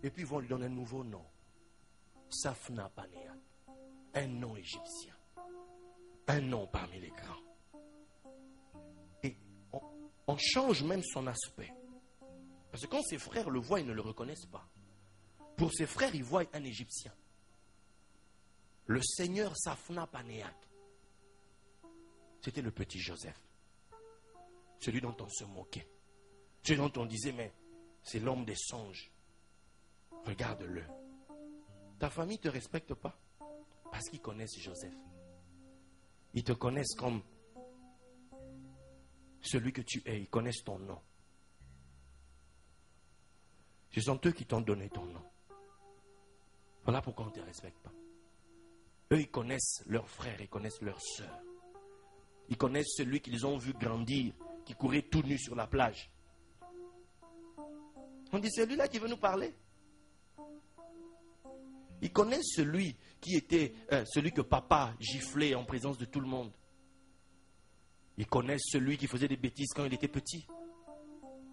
Et puis ils vont lui donner un nouveau nom. Safna Panéat. Un nom égyptien. Un nom parmi les grands. Et on change même son aspect. Parce que quand ses frères le voient, ils ne le reconnaissent pas. Pour ses frères, ils voient un Égyptien. Le Seigneur Safna Panéat. C'était le petit Joseph. Celui dont on se moquait. Celui dont on disait, mais c'est l'homme des songes. Regarde-le. Ta famille ne te respecte pas parce qu'ils connaissent Joseph. Ils te connaissent comme celui que tu es. Ils connaissent ton nom. Ce sont eux qui t'ont donné ton nom. Voilà pourquoi on ne te respecte pas. Eux, ils connaissent leurs frères, ils connaissent leurs sœurs. Ils connaissent celui qu'ils ont vu grandir, qui courait tout nu sur la plage. On dit, c'est celui-là qui veut nous parler. Ils connaissent celui qui était, celui que papa giflait en présence de tout le monde. Ils connaissent celui qui faisait des bêtises quand il était petit.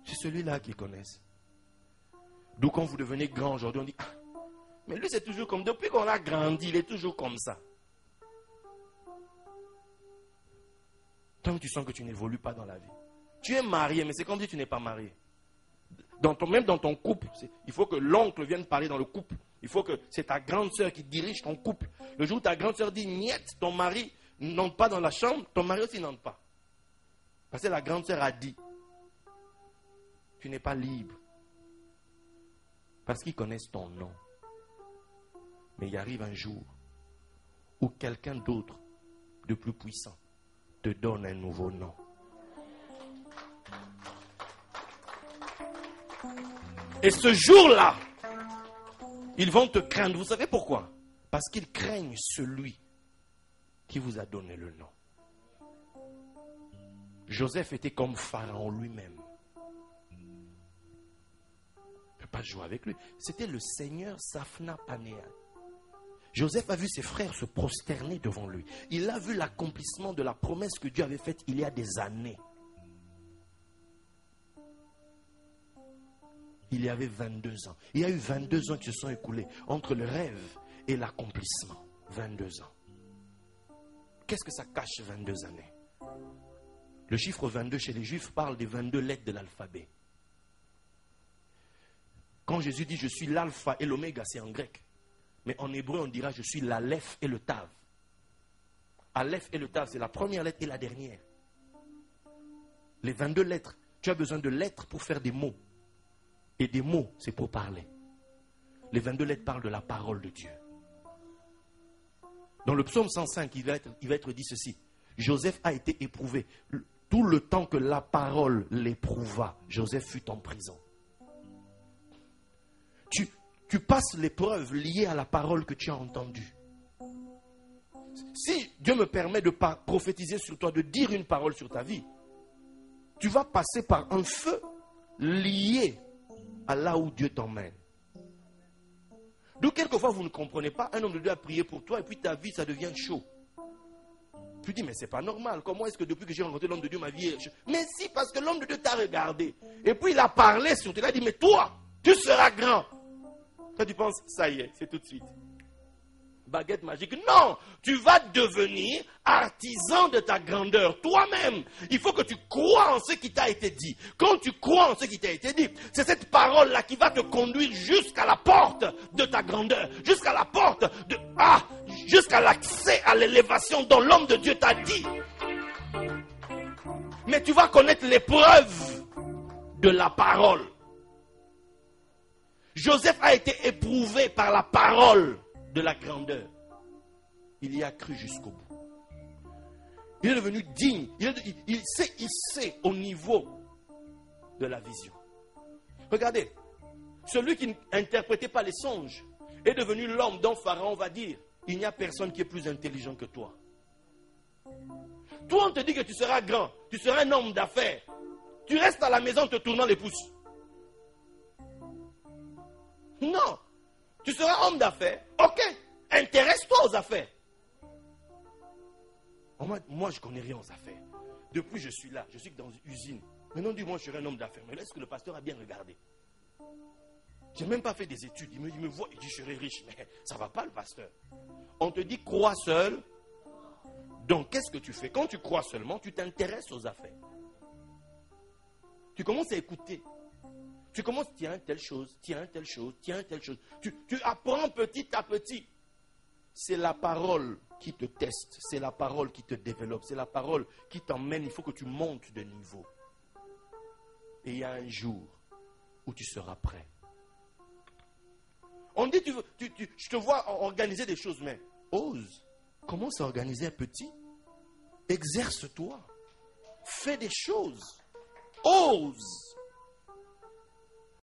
C'est celui-là qu'ils connaissent. D'où quand vous devenez grand aujourd'hui, on dit, ah, mais lui c'est toujours comme, depuis qu'on a grandi, il est toujours comme ça. Tant que tu sens que tu n'évolues pas dans la vie. Tu es marié, mais c'est comme si tu n'es pas marié. Même dans ton couple, il faut que l'oncle vienne parler dans le couple. Il faut que c'est ta grande sœur qui dirige ton couple. Le jour où ta grande sœur dit, niet, ton mari n'entre pas dans la chambre, ton mari aussi n'entre pas. Parce que la grande sœur a dit, tu n'es pas libre. Parce qu'ils connaissent ton nom. Mais il arrive un jour où quelqu'un d'autre, de plus puissant, te donne un nouveau nom. Et ce jour-là, ils vont te craindre. Vous savez pourquoi? Parce qu'ils craignent celui qui vous a donné le nom. Joseph était comme Pharaon lui-même. Il ne peut pas jouer avec lui. C'était le Seigneur Safna Panéat. Joseph a vu ses frères se prosterner devant lui. Il a vu l'accomplissement de la promesse que Dieu avait faite il y a des années. Il y avait 22 ans. Il y a eu 22 ans qui se sont écoulés entre le rêve et l'accomplissement. 22 ans. Qu'est-ce que ça cache 22 années? Le chiffre 22 chez les Juifs parle des 22 lettres de l'alphabet. Quand Jésus dit je suis l'alpha et l'oméga, c'est en grec. Mais en hébreu, on dira je suis l'aleph et le tav. Aleph et le tav, c'est la première lettre et la dernière. Les 22 lettres, tu as besoin de lettres pour faire des mots. Et des mots, c'est pour parler. Les 22 lettres parlent de la parole de Dieu. Dans le psaume 105, il va être dit ceci. Joseph a été éprouvé. Tout le temps que la parole l'éprouva, Joseph fut en prison. Tu passes l'épreuve liée à la parole que tu as entendue. Si Dieu me permet de prophétiser sur toi, de dire une parole sur ta vie, tu vas passer par un feu lié à là où Dieu t'emmène. Donc quelquefois vous ne comprenez pas, un homme de Dieu a prié pour toi et puis ta vie ça devient chaud. Tu dis mais c'est pas normal, comment est-ce que depuis que j'ai rencontré l'homme de Dieu ma vie est chaude? Mais si, parce que l'homme de Dieu t'a regardé et puis il a parlé sur toi, il a dit mais toi tu seras grand. Toi tu penses ça y est, c'est tout de suite. Baguette magique. Non, tu vas devenir artisan de ta grandeur toi-même. Il faut que tu crois en ce qui t'a été dit. Quand tu crois en ce qui t'a été dit, c'est cette parole-là qui va te conduire jusqu'à la porte de ta grandeur, jusqu'à la porte de jusqu'à l'accès à l'élévation dont l'homme de Dieu t'a dit. Mais tu vas connaître l'épreuve de la parole. Joseph a été éprouvé par la parole de la grandeur. Il y a cru jusqu'au bout. Il est devenu digne. Il s'est hissé au niveau de la vision. Regardez, celui qui n'interprétait pas les songes est devenu l'homme dont Pharaon va dire, il n'y a personne qui est plus intelligent que toi. Toi, on te dit que tu seras grand, tu seras un homme d'affaires. Tu restes à la maison te tournant les pouces. Non. Tu seras homme d'affaires. Ok. Intéresse-toi aux affaires. Moi, je ne connais rien aux affaires. Depuis, je suis là. Je suis dans une usine. Maintenant, dis-moi, je serai un homme d'affaires. Mais est-ce que le pasteur a bien regardé? Je n'ai même pas fait des études. Il me voit, il dit je serai riche. Mais ça ne va pas le pasteur. On te dit crois seul. Donc qu'est-ce que tu fais? Quand tu crois seulement, tu t'intéresses aux affaires. Tu commences à écouter. Tu commences, tiens, telle chose, tiens, telle chose, tiens, telle chose. Tu apprends petit à petit. C'est la parole qui te teste. C'est la parole qui te développe. C'est la parole qui t'emmène. Il faut que tu montes de niveau. Et il y a un jour où tu seras prêt. On dit, je te vois organiser des choses, mais ose. Commence à organiser un petit. Exerce-toi. Fais des choses. Ose.